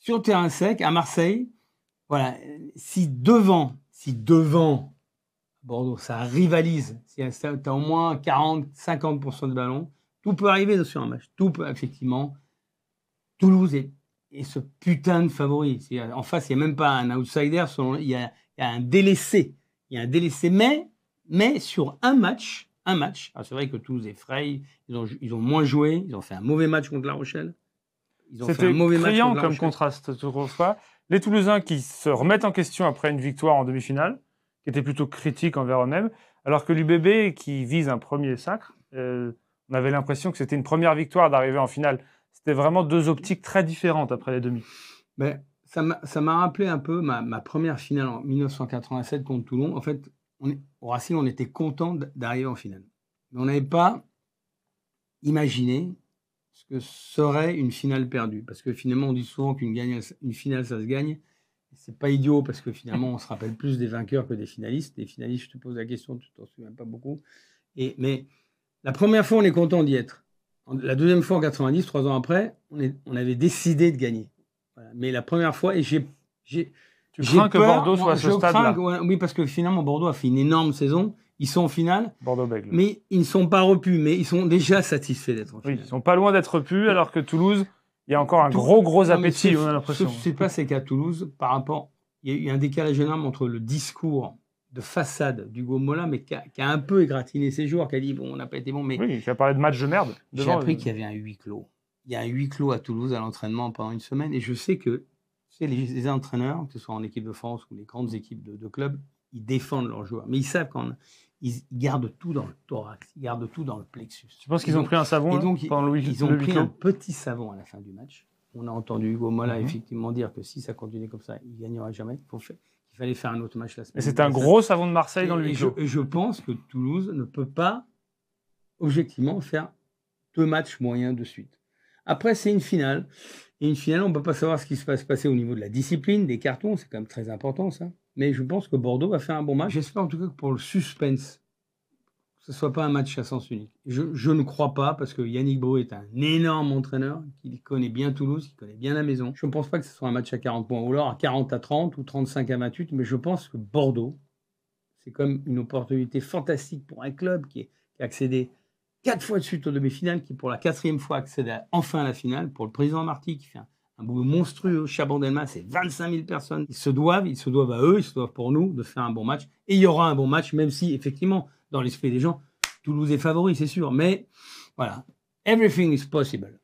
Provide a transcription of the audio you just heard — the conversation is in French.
sur terrain sec, à Marseille, voilà, si devant Bordeaux, ça rivalise, si tu as au moins 40-50% de ballon, tout peut arriver sur un match. Tout peut, effectivement. Toulouse est ce putain de favori. En face, il n'y a même pas un outsider, il y a un délaissé. Il y a un délaissé, mais sur un match, c'est vrai que Toulouse est frais, ils ont moins joué, ils ont fait un mauvais match contre La Rochelle. C'était criant comme contraste, tu trouves pas? Les Toulousains qui se remettent en question après une victoire en demi-finale, qui étaient plutôt critiques envers eux-mêmes, alors que l'UBB qui vise un premier sacre, on avait l'impression que c'était une première victoire d'arriver en finale. C'était vraiment deux optiques très différentes après les demi. Mais ça m'a rappelé un peu ma première finale en 1987 contre Toulon. En fait, au Racing, on était content d'arriver en finale. Mais on n'avait pas imaginé ce que serait une finale perdue. Parce que finalement, on dit souvent qu'une finale, ça se gagne. C'est pas idiot parce que finalement, on se rappelle plus des vainqueurs que des finalistes. Les finalistes, je te pose la question, tu t'en souviens pas beaucoup. Mais la première fois, on est content d'y être. La deuxième fois, en 90, 3 ans après, on avait décidé de gagner. Voilà. Mais la première fois, et tu crains que Bordeaux soit à ce stade-là? Oui, parce que finalement, Bordeaux a fait une énorme saison. Ils sont en finale, Bordeaux-Bègles. Mais ils ne sont pas repus. Mais ils sont déjà satisfaits d'être en finale. Oui, ils ne sont pas loin d'être repus, alors que Toulouse, il y a encore un gros appétit, on a l'impression. Ce qui se passe, c'est qu'à Toulouse, par rapport, il y a eu un décalage énorme entre le discours de façade d'Hugo Mola, mais qui a un peu égratigné ses joueurs, qui a dit bon, on n'a pas été bon. Mais oui, qui a parlé de match de merde. J'ai appris qu'il y avait un huis clos. Il y a un huis clos à Toulouse à l'entraînement pendant une semaine, et je sais que les entraîneurs, que ce soit en équipe de France ou les grandes équipes de clubs, ils défendent leurs joueurs, mais ils savent ils gardent tout dans le thorax, ils gardent tout dans le plexus. Tu penses qu'ils ont pris un savon pendant le huis clos? Ils ont pris un petit savon à la fin du match. On a entendu Hugo Mola effectivement dire que si ça continuait comme ça, il ne gagnera jamais. Il fallait faire un autre match la semaine. Et c'était un gros savon de Marseille dans le huis clos. Et je pense que Toulouse ne peut pas, objectivement, faire 2 matchs moyens de suite. Après, c'est une finale. Et une finale, on ne peut pas savoir ce qui va se passer au niveau de la discipline, des cartons. C'est quand même très important, ça. Mais je pense que Bordeaux va faire un bon match. J'espère en tout cas que pour le suspense, que ce ne soit pas un match à sens unique. Je ne crois pas, parce que Yannick Bro est un énorme entraîneur, qui connaît bien Toulouse, qui connaît bien la maison. Je ne pense pas que ce soit un match à 40 points, ou alors à 40-30 ou 35-28, mais je pense que Bordeaux, c'est comme une opportunité fantastique pour un club qui a accédé 4 fois de suite aux demi-finales, qui pour la 4e fois accède enfin à la finale, pour le président Marty, qui fait un boulot monstrueux. Chabandelma, c'est 25 000 personnes. Ils se doivent à eux, ils se doivent pour nous de faire un bon match. Et il y aura un bon match, même si, effectivement, dans l'esprit des gens, Toulouse est favori, c'est sûr. Mais voilà, everything is possible.